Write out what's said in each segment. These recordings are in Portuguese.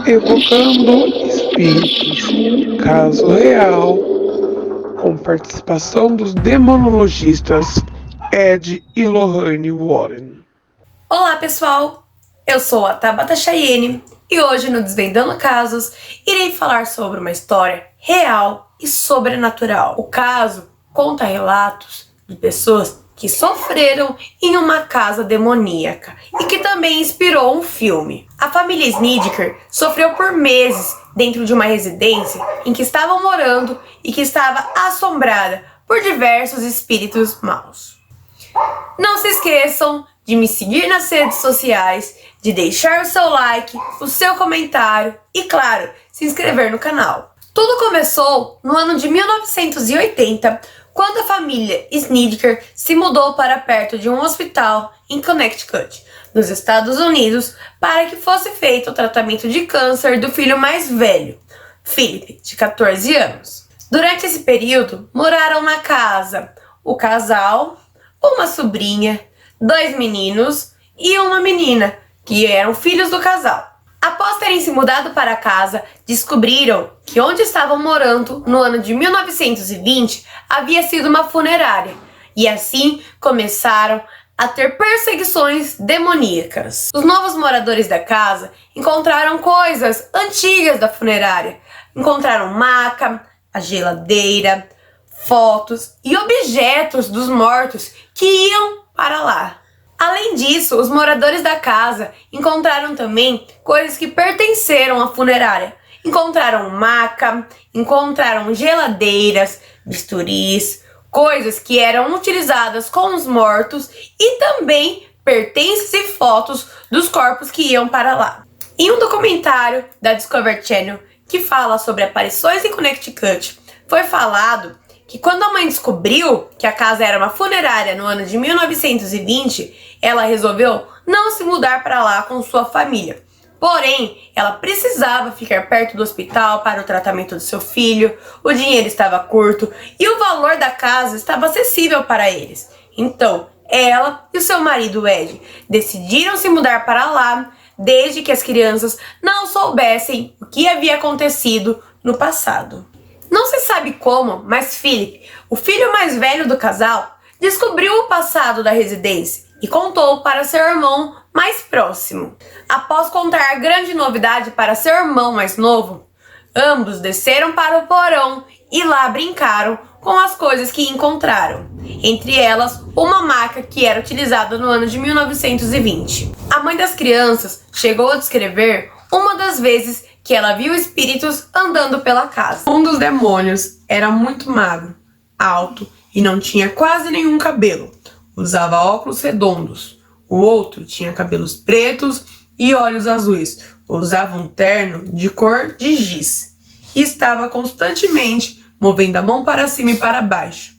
Evocando espíritos. Caso real, com participação dos demonologistas Ed e Lohane Warren. Olá, pessoal! Eu sou a Tabata Chayenne e hoje no Desvendando Casos irei falar sobre uma história real e sobrenatural. O caso conta relatos de pessoas que sofreram em uma casa demoníaca e que também inspirou um filme. A família Snedeker sofreu por meses dentro de uma residência em que estavam morando e que estava assombrada por diversos espíritos maus. Não se esqueçam de me seguir nas redes sociais, de deixar o seu like, o seu comentário e, claro, se inscrever no canal. Tudo começou no ano de 1980, quando a família Snedeker se mudou para perto de um hospital em Connecticut, nos Estados Unidos, para que fosse feito o tratamento de câncer do filho mais velho, Philip, de 14 anos. Durante esse período, moraram na casa o casal, uma sobrinha, 2 meninos e uma menina, que eram filhos do casal. Após terem se mudado para casa, descobriram que onde estavam morando no ano de 1920 havia sido uma funerária, e assim começaram a ter perseguições demoníacas. Os novos moradores da casa encontraram coisas antigas da funerária. Encontraram maca, a geladeira, fotos e objetos dos mortos que iam para lá. Além disso, os moradores da casa encontraram também coisas que pertenceram à funerária. Encontraram maca, encontraram geladeiras, bisturis, coisas que eram utilizadas com os mortos e também pertences e fotos dos corpos que iam para lá. Em um documentário da Discovery Channel que fala sobre aparições em Connecticut, foi falado que quando a mãe descobriu que a casa era uma funerária no ano de 1920, ela resolveu não se mudar para lá com sua família. Porém, ela precisava ficar perto do hospital para o tratamento do seu filho, o dinheiro estava curto e o valor da casa estava acessível para eles. Então, ela e o seu marido Ed decidiram se mudar para lá, desde que as crianças não soubessem o que havia acontecido no passado. Não se sabe como, mas Philip, o filho mais velho do casal, descobriu o passado da residência e contou para seu irmão mais próximo. Após contar a grande novidade para seu irmão mais novo, ambos desceram para o porão e lá brincaram com as coisas que encontraram. Entre elas, uma maca que era utilizada no ano de 1920. A mãe das crianças chegou a descrever uma das vezes que ela viu espíritos andando pela casa. Um dos demônios era muito magro, alto e não tinha quase nenhum cabelo. Usava óculos redondos. O outro tinha cabelos pretos e olhos azuis. Usava um terno de cor de giz e estava constantemente movendo a mão para cima e para baixo.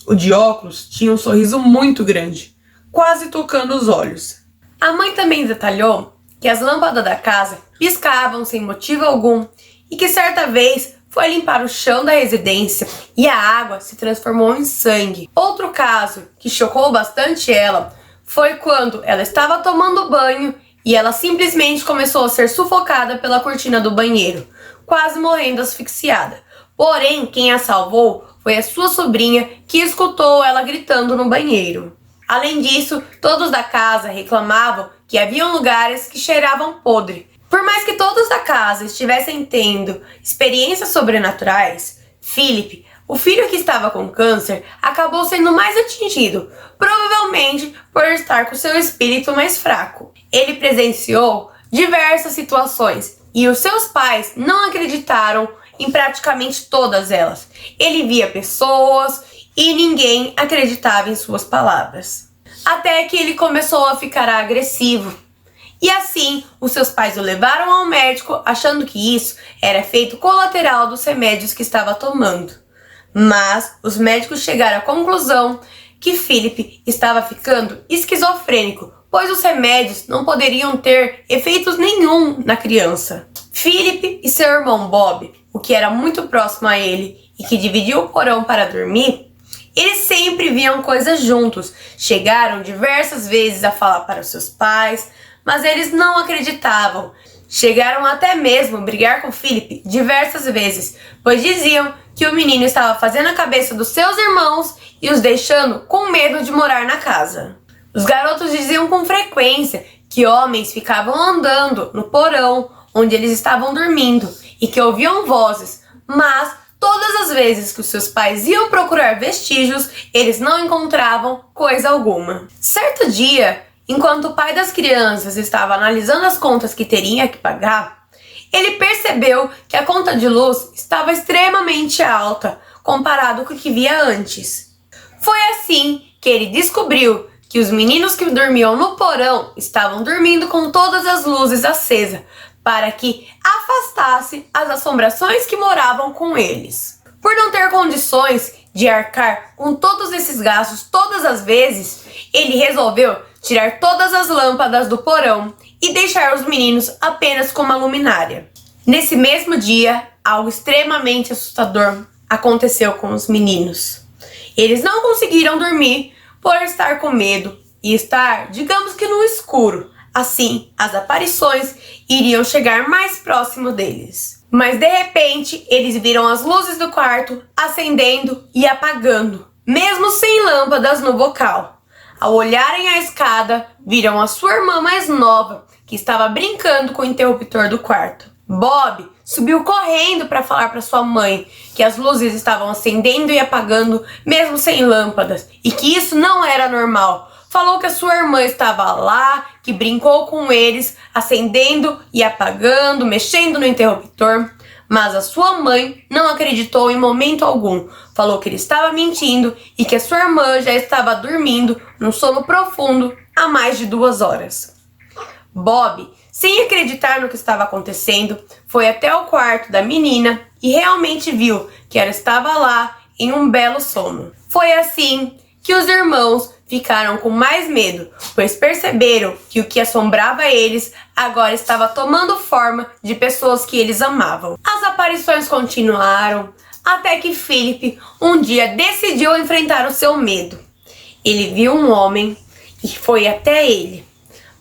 O de óculos tinha um sorriso muito grande, quase tocando os olhos. A mãe também detalhou que as lâmpadas da casa piscavam sem motivo algum e que certa vez foi limpar o chão da residência e a água se transformou em sangue. Outro caso que chocou bastante ela foi quando ela estava tomando banho e ela simplesmente começou a ser sufocada pela cortina do banheiro, quase morrendo asfixiada. Porém, quem a salvou foi a sua sobrinha, que escutou ela gritando no banheiro. Além disso, todos da casa reclamavam que haviam lugares que cheiravam podre. Por mais que todos da casa estivessem tendo experiências sobrenaturais, Philip, o filho que estava com câncer, acabou sendo mais atingido, provavelmente por estar com seu espírito mais fraco. Ele presenciou diversas situações e os seus pais não acreditaram em praticamente todas elas. Ele via pessoas e ninguém acreditava em suas palavras. Até que ele começou a ficar agressivo. E assim, os seus pais o levaram ao médico, achando que isso era efeito colateral dos remédios que estava tomando. Mas os médicos chegaram à conclusão que Philip estava ficando esquizofrênico, pois os remédios não poderiam ter efeitos nenhum na criança. Philip e seu irmão Bob, o que era muito próximo a ele e que dividiu o porão para dormir, eles sempre viam coisas juntos. Chegaram diversas vezes a falar para os seus pais, mas eles não acreditavam. Chegaram até mesmo a brigar com Philip diversas vezes, pois diziam que o menino estava fazendo a cabeça dos seus irmãos e os deixando com medo de morar na casa. Os garotos diziam com frequência que homens ficavam andando no porão onde eles estavam dormindo e que ouviam vozes, mas todas as vezes que os seus pais iam procurar vestígios, eles não encontravam coisa alguma. Certo dia, enquanto o pai das crianças estava analisando as contas que teria que pagar, ele percebeu que a conta de luz estava extremamente alta comparado com o que via antes. Foi assim que ele descobriu que os meninos que dormiam no porão estavam dormindo com todas as luzes acesas, para que afastasse as assombrações que moravam com eles. Por não ter condições de arcar com todos esses gastos todas as vezes, ele resolveu tirar todas as lâmpadas do porão e deixar os meninos apenas com uma luminária. Nesse mesmo dia, algo extremamente assustador aconteceu com os meninos. Eles não conseguiram dormir por estar com medo e estar, digamos que no escuro. Assim, as aparições iriam chegar mais próximo deles. Mas de repente, eles viram as luzes do quarto acendendo e apagando, mesmo sem lâmpadas no bocal. Ao olharem a escada, viram a sua irmã mais nova, que estava brincando com o interruptor do quarto. Bob subiu correndo para falar para sua mãe que as luzes estavam acendendo e apagando, mesmo sem lâmpadas, e que isso não era normal. Falou que a sua irmã estava lá, que brincou com eles, acendendo e apagando, mexendo no interruptor. Mas a sua mãe não acreditou em momento algum. Falou que ele estava mentindo e que a sua irmã já estava dormindo num sono profundo há mais de 2 horas. Bob, sem acreditar no que estava acontecendo, foi até o quarto da menina e realmente viu que ela estava lá em um belo sono. Foi assim que os irmãos ficaram com mais medo, pois perceberam que o que assombrava eles agora estava tomando forma de pessoas que eles amavam. As aparições continuaram, até que Philip um dia decidiu enfrentar o seu medo. Ele viu um homem e foi até ele.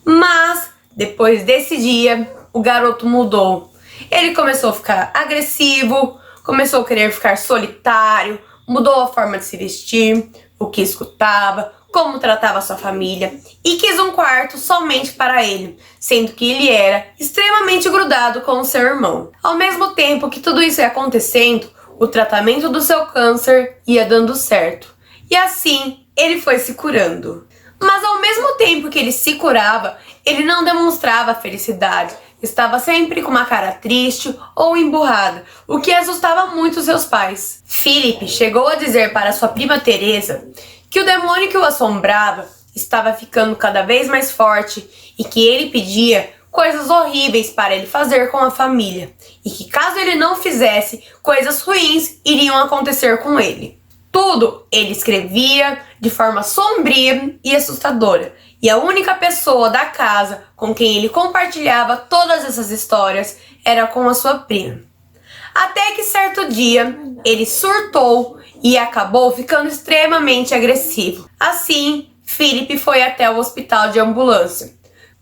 Mas, depois desse dia, o garoto mudou. Ele começou a ficar agressivo, começou a querer ficar solitário, mudou a forma de se vestir, o que escutava, como tratava sua família e quis um quarto somente para ele, sendo que ele era extremamente grudado com o seu irmão. Ao mesmo tempo que tudo isso ia acontecendo, o tratamento do seu câncer ia dando certo. E assim, ele foi se curando. Mas ao mesmo tempo que ele se curava, ele não demonstrava felicidade. Estava sempre com uma cara triste ou emburrada, o que assustava muito seus pais. Philip chegou a dizer para sua prima Teresa que o demônio que o assombrava estava ficando cada vez mais forte e que ele pedia coisas horríveis para ele fazer com a família e que caso ele não fizesse, coisas ruins iriam acontecer com ele. Tudo ele escrevia de forma sombria e assustadora, e a única pessoa da casa com quem ele compartilhava todas essas histórias era com a sua prima. Até que certo dia ele surtou e acabou ficando extremamente agressivo. Assim, Philip foi até o hospital de ambulância.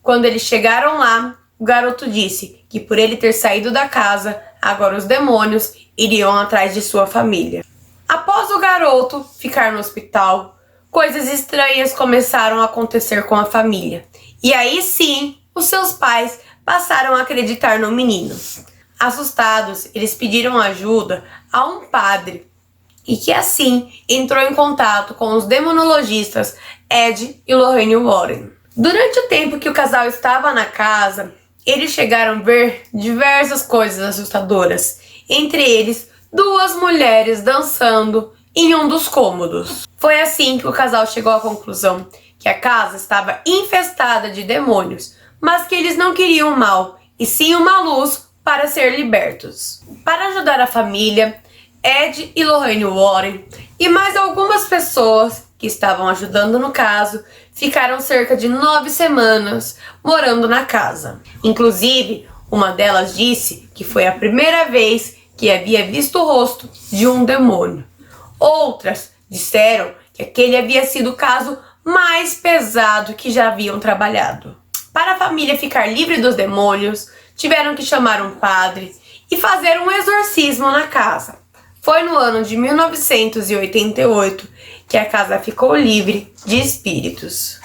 Quando eles chegaram lá, o garoto disse que por ele ter saído da casa, agora os demônios iriam atrás de sua família. Após o garoto ficar no hospital, coisas estranhas começaram a acontecer com a família. E aí sim, os seus pais passaram a acreditar no menino. Assustados, eles pediram ajuda a um padre e que assim entrou em contato com os demonologistas Ed e Lorraine Warren. Durante o tempo que o casal estava na casa, eles chegaram a ver diversas coisas assustadoras, entre eles 2 mulheres dançando em um dos cômodos. Foi assim que o casal chegou à conclusão que a casa estava infestada de demônios, mas que eles não queriam o mal, e sim uma luz para ser libertos. Para ajudar a família, Ed e Lorraine Warren e mais algumas pessoas que estavam ajudando no caso ficaram cerca de 9 semanas morando na casa. Inclusive, uma delas disse que foi a primeira vez que havia visto o rosto de um demônio. Outras disseram que aquele havia sido o caso mais pesado que já haviam trabalhado. Para a família ficar livre dos demônios, tiveram que chamar um padre e fazer um exorcismo na casa. Foi no ano de 1988 que a casa ficou livre de espíritos.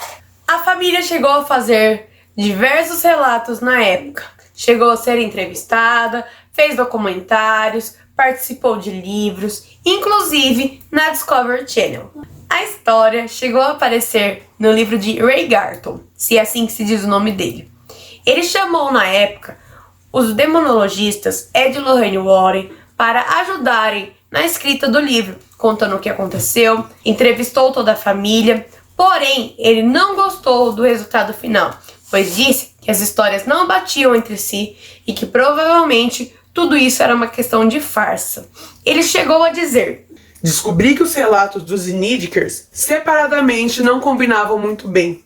A família chegou a fazer diversos relatos na época. Chegou a ser entrevistada, fez documentários, participou de livros, inclusive na Discovery Channel. A história chegou a aparecer no livro de Ray Garton, se é assim que se diz o nome dele. Ele chamou na época os demonologistas Ed e Lorraine Warren para ajudarem na escrita do livro, contando o que aconteceu, entrevistou toda a família, porém ele não gostou do resultado final, pois disse que as histórias não batiam entre si e que provavelmente tudo isso era uma questão de farsa. Ele chegou a dizer: descobri que os relatos dos Sneakers separadamente não combinavam muito bem.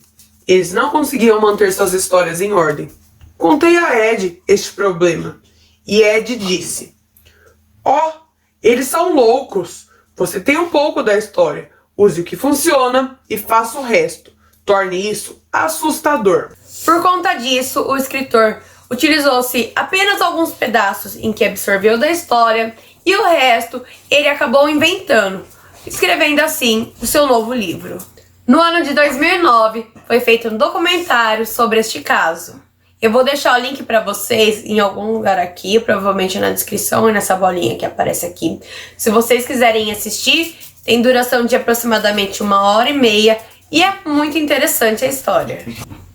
Eles não conseguiam manter suas histórias em ordem. Contei a Ed este problema e Ed disse: eles são loucos. Você tem um pouco da história. Use o que funciona e faça o resto. Torne isso assustador. Por conta disso, o escritor utilizou-se apenas alguns pedaços em que absorveu da história e o resto ele acabou inventando, escrevendo assim o seu novo livro. No ano de 2009, foi feito um documentário sobre este caso. Eu vou deixar o link para vocês em algum lugar aqui, provavelmente na descrição e nessa bolinha que aparece aqui. Se vocês quiserem assistir, tem duração de aproximadamente 1h30 e é muito interessante a história.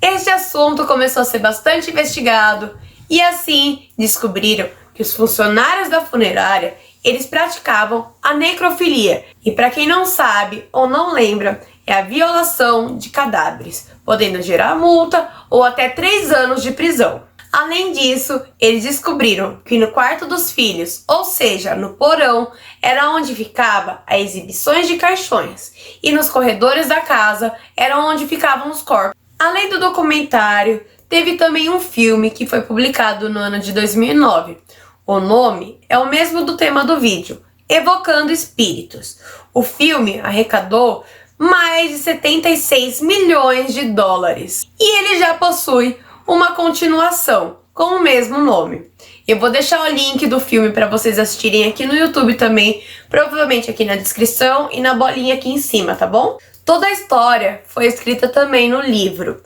Este assunto começou a ser bastante investigado e assim descobriram que os funcionários da funerária eles praticavam a necrofilia. E para quem não sabe ou não lembra, é a violação de cadáveres, podendo gerar multa ou até 3 anos de prisão. Além disso, eles descobriram que no quarto dos filhos, ou seja, no porão, era onde ficava as exibições de caixões, e nos corredores da casa era onde ficavam os corpos. Além do documentário, teve também um filme que foi publicado no ano de 2009. O nome é o mesmo do tema do vídeo, Evocando Espíritos. O filme arrecadou mais de 76 milhões de dólares. E ele já possui uma continuação com o mesmo nome. Eu vou deixar o link do filme para vocês assistirem aqui no YouTube também, provavelmente aqui na descrição e na bolinha aqui em cima, tá bom? Toda a história foi escrita também no livro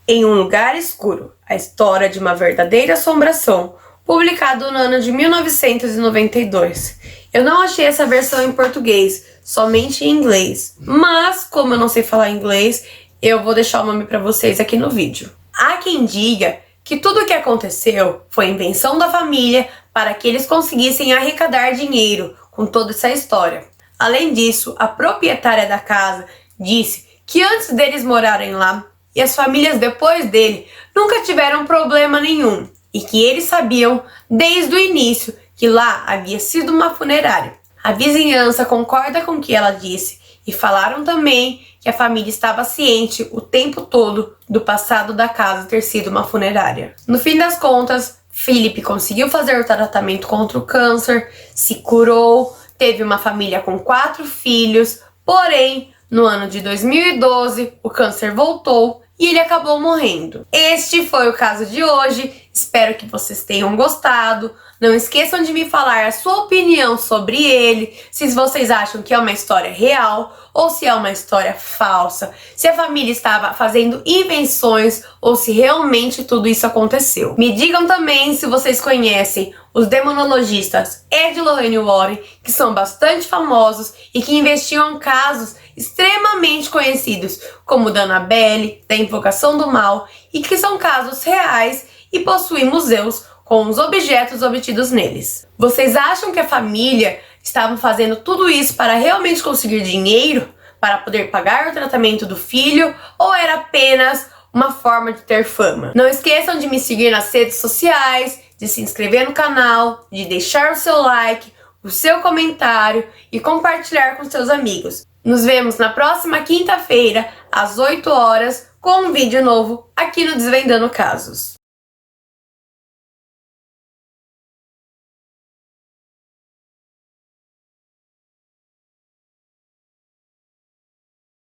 Em um Lugar Escuro, a história de uma verdadeira assombração, publicado no ano de 1992. Eu não achei essa versão em português, somente em inglês. Mas, como eu não sei falar inglês, eu vou deixar o nome para vocês aqui no vídeo. Há quem diga que tudo o que aconteceu foi invenção da família para que eles conseguissem arrecadar dinheiro com toda essa história. Além disso, a proprietária da casa disse que antes deles morarem lá, e as famílias depois dele nunca tiveram problema nenhum, e que eles sabiam desde o início que lá havia sido uma funerária. A vizinhança concorda com o que ela disse e falaram também que a família estava ciente o tempo todo do passado da casa ter sido uma funerária. No fim das contas, Philip conseguiu fazer o tratamento contra o câncer, se curou, teve uma família com 4 filhos, porém, no ano de 2012, o câncer voltou e ele acabou morrendo. Este foi o caso de hoje, espero que vocês tenham gostado. Não esqueçam de me falar a sua opinião sobre ele, se vocês acham que é uma história real ou se é uma história falsa, se a família estava fazendo invenções ou se realmente tudo isso aconteceu. Me digam também se vocês conhecem os demonologistas Ed e Lorraine Warren, que são bastante famosos e que investiam casos extremamente conhecidos, como o da Annabelle, da Invocação do Mal, e que são casos reais e possuem museus com os objetos obtidos neles. Vocês acham que a família estava fazendo tudo isso para realmente conseguir dinheiro, para poder pagar o tratamento do filho, ou era apenas uma forma de ter fama? Não esqueçam de me seguir nas redes sociais, de se inscrever no canal, de deixar o seu like, o seu comentário e compartilhar com seus amigos. Nos vemos na próxima quinta-feira, às 8 horas, com um vídeo novo aqui no Desvendando Casos.